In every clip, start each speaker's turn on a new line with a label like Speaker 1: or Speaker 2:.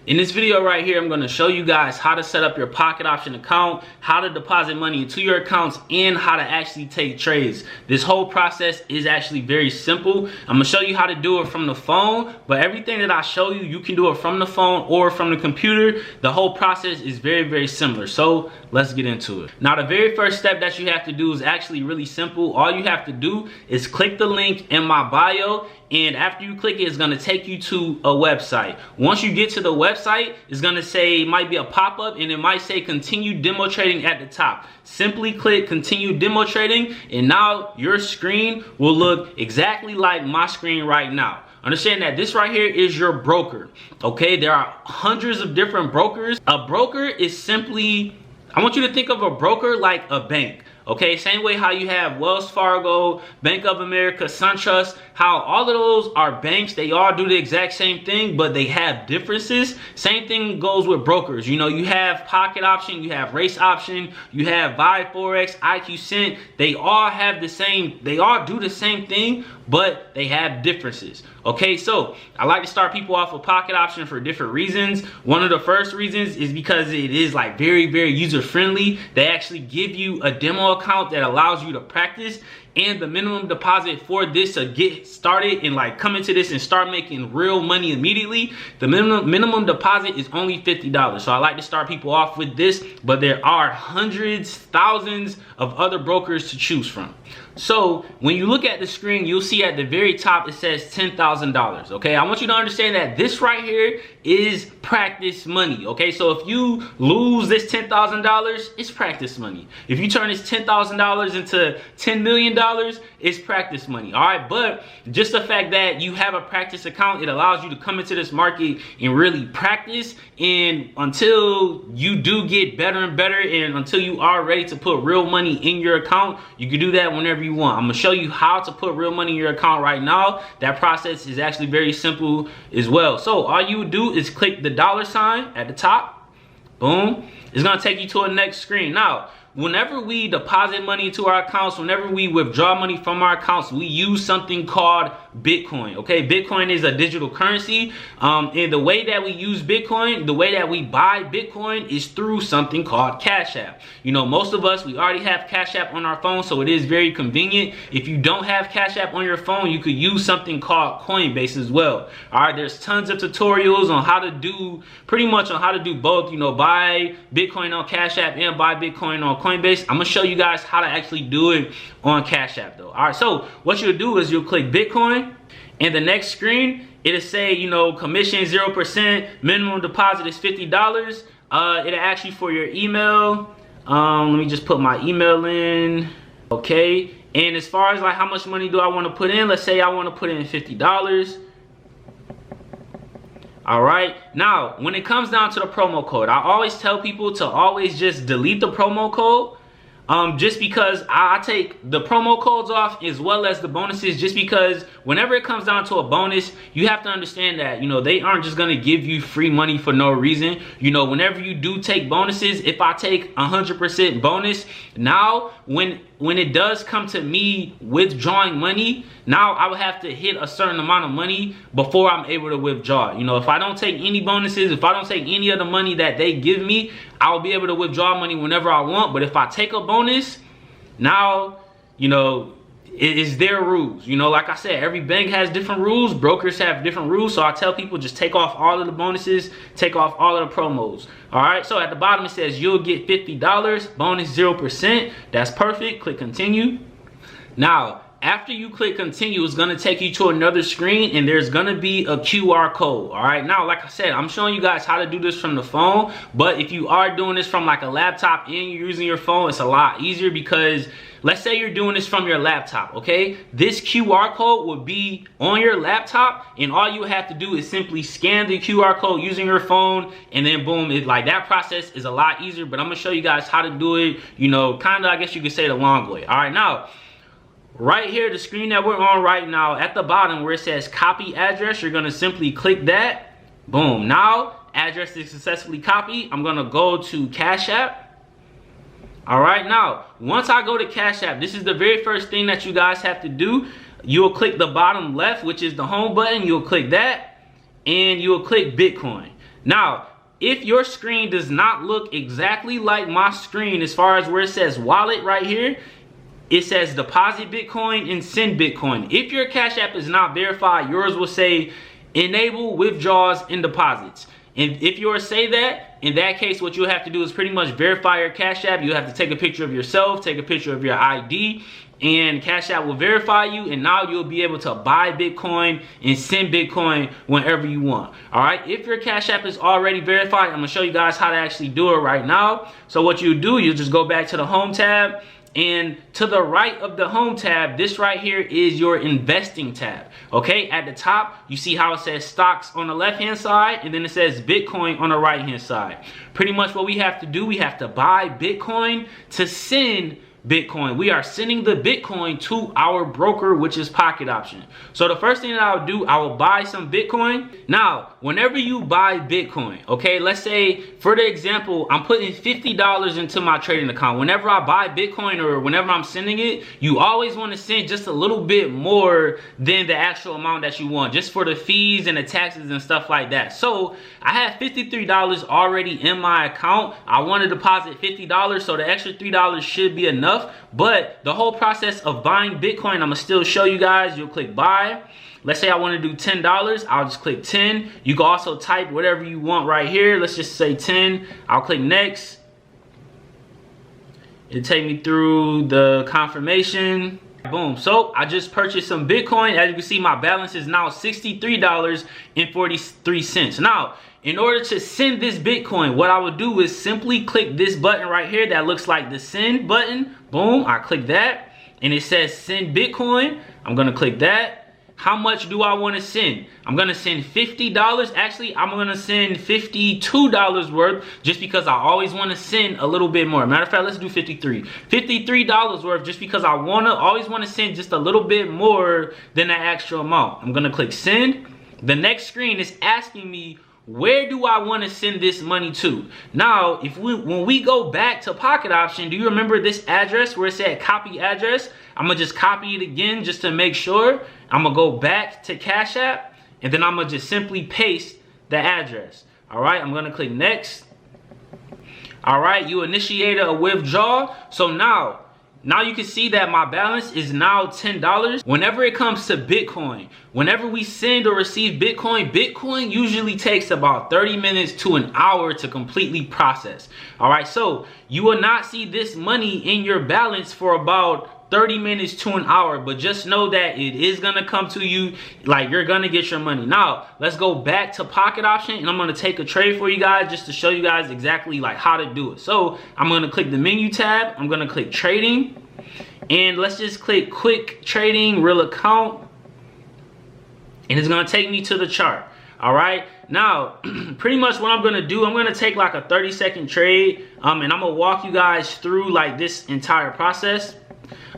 Speaker 1: In this video right here, I'm going to show you guys how to set up your Pocket Option account, how to deposit money into your accounts, and how to actually take trades. This whole process is actually very simple. I'm going to show you how to do it from the phone, but everything that I show you, you can do it from the phone or from the computer. The whole process is very, very similar. So let's get into it. Now, the very first step that you have to do is actually really simple. All you have to do is click the link in my bio, and after you click it, it's going to take you to a website. Once you get to the website, it's going to say, it might be a pop-up, and it might say continue demo trading at the top. Simply click continue demo trading, and now your screen will look exactly like my screen right now. Understand that this right here is your broker. Okay, there are hundreds of different brokers. A broker is simply, I want you to think of a broker like a bank. Okay, same way how you have Wells Fargo, Bank of America, SunTrust, how all of those are banks. They all do the exact same thing, but they have differences. Same thing goes with brokers. You know, you have Pocket Option, you have Race Option, you have Buy Forex, IQ Cent. They all have the same, they all do the same thing, but they have differences. Okay, so I like to start people off with Pocket Option for different reasons. One of the first reasons is because it is like very, very user friendly. They actually give you a demo account that allows you to practice, and the minimum deposit for this to get started and like come into this and start making real money immediately, the minimum deposit is only $50. So I like to start people off with this, but there are hundreds, thousands of other brokers to choose from. So when you look at the screen, you'll see at the very top it says $10,000. Okay, I want you to understand that this right here is practice money. Okay, so if you lose this $10,000, it's practice money. If you turn this $10,000 into $10 million, it's practice money. All right, but just the fact that you have a practice account, it allows you to come into this market and really practice, and until you do get better and better, and until you are ready to put real money in your account, you can do that whenever you want. I'm gonna show you how to put real money in your account right now. That process is actually very simple as well. So all you would do is click the $sign at the top. Boom. It's gonna take you to a next screen. Now, whenever we deposit money into our accounts, whenever we withdraw money from our accounts, we use something called Bitcoin. Okay, Bitcoin is a digital currency, and the way that we use Bitcoin, the way that we buy Bitcoin is through something called Cash App. You know, most of us, we already have Cash App on our phone, so it is very convenient. If you don't have Cash App on your phone, you could use something called Coinbase as well. All right, there's tons of tutorials on how to do, pretty much on how to do both, you know, buy Bitcoin on Cash App and buy Bitcoin on Coinbase. I'm gonna show you guys how to actually do it on Cash App though. All right, so what you'll do is you'll click Bitcoin, and the next screen, it'll say, you know, commission 0%, minimum deposit is $50. It'll ask you for your email. Let me just put my email in. Okay, and as far as like how much money do I want to put in, let's say I want to put in $50. All right, now when it comes down to the promo code, I always tell people to always just delete the promo code. Just because I take the promo codes off as well as the bonuses, just because whenever it comes down to a bonus, you have to understand that, you know, they aren't just going to give you free money for no reason. You know, whenever you do take bonuses, if I take 100% bonus, now when it does come to me withdrawing money, now I would have to hit a certain amount of money before I'm able to withdraw. You know, if I don't take any bonuses, if I don't take any of the money that they give me, I'll be able to withdraw money whenever I want. But if I take a bonus, now, you know, it is their rules. You know, like I said, every bank has different rules. Brokers have different rules. So I tell people just take off all of the bonuses, take off all of the promos. All right, so at the bottom it says you'll get $50, bonus 0%. That's perfect. Click continue. Now, after you click continue, it's going to take you to another screen, and there's going to be a QR code. All right, now like I said, I'm showing you guys how to do this from the phone, but if you are doing this from like a laptop and you're using your phone, it's a lot easier, because let's say you're doing this from your laptop. Okay, this QR code will be on your laptop, and all you have to do is simply scan the QR code using your phone, and then boom, it like that process is a lot easier. But I'm gonna show you guys how to do it, you know, kind of, I guess you could say, the long way. All right, now right here, the screen that we're on right now, at the bottom where it says copy address, you're gonna simply click that. Boom, now address is successfully copied. I'm gonna go to Cash App. All right, now once I go to Cash App, this is the very first thing that you guys have to do. You'll click the bottom left, which is the home button. You'll click that, and you'll click Bitcoin. Now, if your screen does not look exactly like my screen as far as where it says wallet right here, it says deposit Bitcoin and send Bitcoin. If your Cash App is not verified, yours will say enable withdrawals and deposits. And if yours say that, in that case, what you'll have to do is pretty much verify your Cash App. You have to take a picture of yourself, take a picture of your ID, and Cash App will verify you, and now you'll be able to buy Bitcoin and send Bitcoin whenever you want. All right, if your Cash App is already verified, I'm gonna show you guys how to actually do it right now. So what you do, you just go back to the home tab, and to the right of the home tab, this right here is your investing tab. Okay, at the top, you see how it says stocks on the left hand side, and then it says Bitcoin on the right hand side. Pretty much what we have to do, we have to buy Bitcoin to send Bitcoin. We are sending the Bitcoin to our broker, which is Pocket Option. So the first thing that I'll do, I will buy some Bitcoin. Now, whenever you buy Bitcoin, okay, let's say for the example, I'm putting $50 into my trading account. Whenever I buy Bitcoin or whenever I'm sending it, you always want to send just a little bit more than the actual amount that you want, just for the fees and the taxes and stuff like that. So I have $53 already in my account. I want to deposit $50, so the extra $3 should be enough. But the whole process of buying Bitcoin, I'm gonna still show you guys. You'll click buy. Let's say I want to do $10. I'll just click 10. You can also type whatever you want right here. Let's just say 10. I'll click next. It'll take me through the confirmation. Boom. So I just purchased some Bitcoin. As you can see, my balance is now $63.43. Now, in order to send this Bitcoin, what I would do is simply click this button right here that looks like the send button. Boom, I click that, and it says send Bitcoin. I'm gonna click that. How much do I want to send? I'm gonna send $50. Actually, I'm gonna send $52 worth, just because I always want to send a little bit more. Matter of fact, let's do $53 worth, just because I always want to send just a little bit more than the actual amount. I'm gonna click send. The next screen is asking me, where do I want to send this money to? Now, when we go back to Pocket Option, do you remember this address where it said copy address? I'm gonna just copy it again just to make sure. I'm gonna go back to Cash App, and then I'm gonna just simply paste the address. All right, I'm gonna click next. All right, you initiated a withdrawal. So now you can see that my balance is now $10. Whenever it comes to Bitcoin, whenever we send or receive Bitcoin usually takes about 30 minutes to an hour to completely process. All right, so you will not see this money in your balance for about 30 minutes to an hour, but just know that it is gonna come to you, like you're gonna get your money. Now, let's go back to Pocket Option, and I'm gonna take a trade for you guys just to show you guys exactly like how to do it. So I'm gonna click the menu tab, I'm gonna click trading, and let's just click quick trading, real account, and it's gonna take me to the chart. All right, now pretty much what I'm gonna do, I'm gonna take like a 30-second trade, and I'm gonna walk you guys through like this entire process.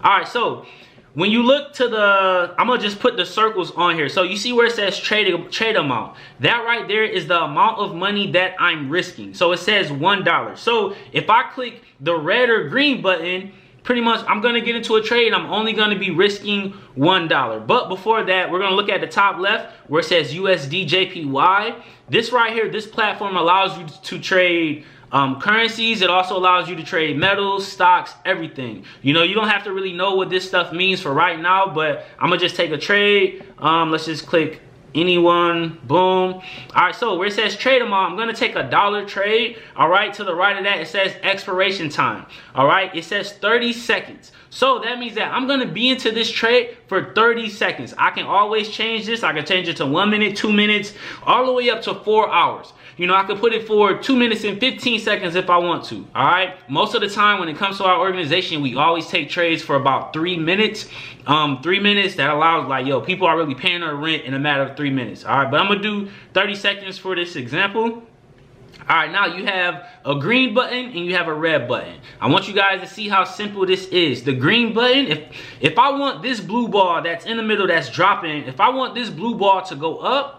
Speaker 1: All right, so when you look to the, I'm gonna just put the circles on here. So you see where it says trade amount. That right there is the amount of money that I'm risking. So it says $1. So if I click the red or green button, pretty much I'm gonna get into a trade. I'm only gonna be risking $1. But before that, we're gonna look at the top left where it says USD JPY. This right here, this platform allows you to trade currencies. It also allows you to trade metals, stocks, everything. You know, you don't have to really know what this stuff means for right now, but I'm gonna just take a trade. Let's just click anyone, boom. All right, so where it says trade amount, I'm gonna take a $1 trade. All right, to the right of that, it says expiration time. All right, it says 30 seconds. So that means that I'm gonna be into this trade for 30 seconds. I can always change this. I can change it to 1 minute, 2 minutes, all the way up to 4 hours. You know, I could put it for 2 minutes and 15 seconds if I want to. All right, most of the time when it comes to our organization, we always take trades for about 3 minutes. 3 minutes, that allows, like, yo, people are really paying their rent in a matter of 3 minutes. All right, but I'm gonna do 30 seconds for this example. All right, now you have a green button and you have a red button. I want you guys to see how simple this is. The green button, if I want this blue ball that's in the middle that's dropping, if I want this blue ball to go up,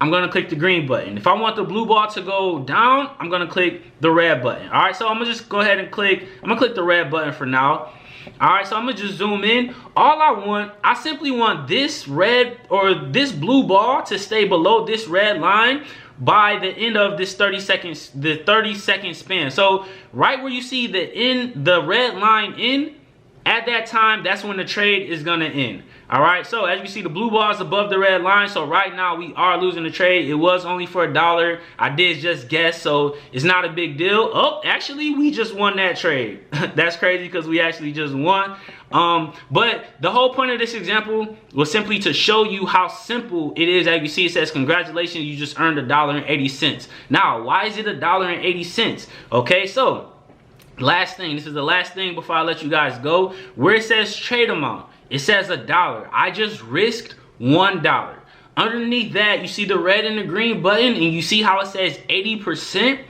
Speaker 1: I'm gonna click the green button. If I want the blue ball to go down, I'm gonna click the red button. All right, so I'm gonna just go ahead and click, I'm gonna click the red button for now. All right, so I'm gonna just zoom in. I simply want this red or this blue ball to stay below this red line by the end of this 30 seconds, the 30-second span. So right where you see the red line in, at that time, that's when the trade is gonna end. All right, so as you see, the blue bar is above the red line. So right now we are losing the trade. It was only for $1. I did just guess, so it's not a big deal. Oh, actually, we just won that trade. That's crazy because we actually just won. But the whole point of this example was simply to show you how simple it is. As you see, it says, congratulations, you just earned $1.80. Now, why is it $1.80? Okay, so last thing, this is the last thing before I let you guys go. Where it says trade amount, it says $1. I just risked $1. Underneath that, you see the red and the green button, and you see how it says 80%.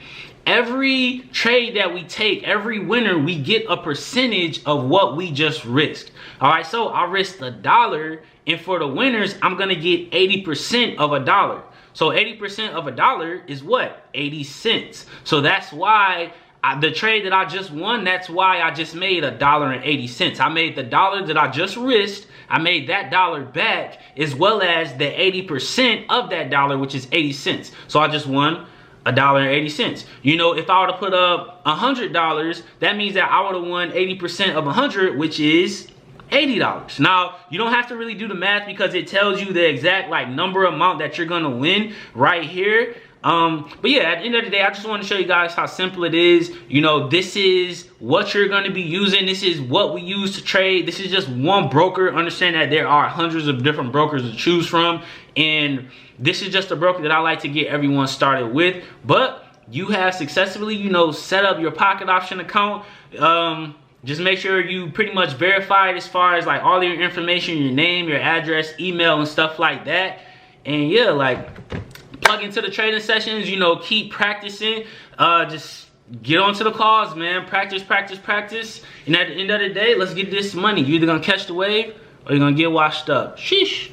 Speaker 1: Every trade that we take, every winner, we get a percentage of what we just risked. All right, so I risked $1, and for the winners, I'm gonna get 80% of $1. So 80% of $1 is what? 80 cents. So that's why the trade that I just won, that's why I just made $1.80. I made the $1 that I just risked, I made that $1 back, as well as the 80% of that $1, which is 80 cents. So I just won $1.80. You know, if I were to put up $100, that means that I would have won 80% of 100, which is $80. Now, you don't have to really do the math because it tells you the exact number amount that you're gonna win right here. But yeah, at the end of the day, I just want to show you guys how simple it is. You know, this is what you're going to be using. This is what we use to trade. This is just one broker. Understand that there are hundreds of different brokers to choose from. And this is just a broker that I like to get everyone started with. But you have successfully, you know, set up your Pocket Option account. Just make sure you pretty much verify it as far as all your information, your name, your address, email, and stuff like that. And yeah, plug into the trading sessions, you know, keep practicing. Just get onto the calls, man. Practice, practice, practice. And at the end of the day, let's get this money. You're either gonna catch the wave or you're gonna get washed up. Sheesh.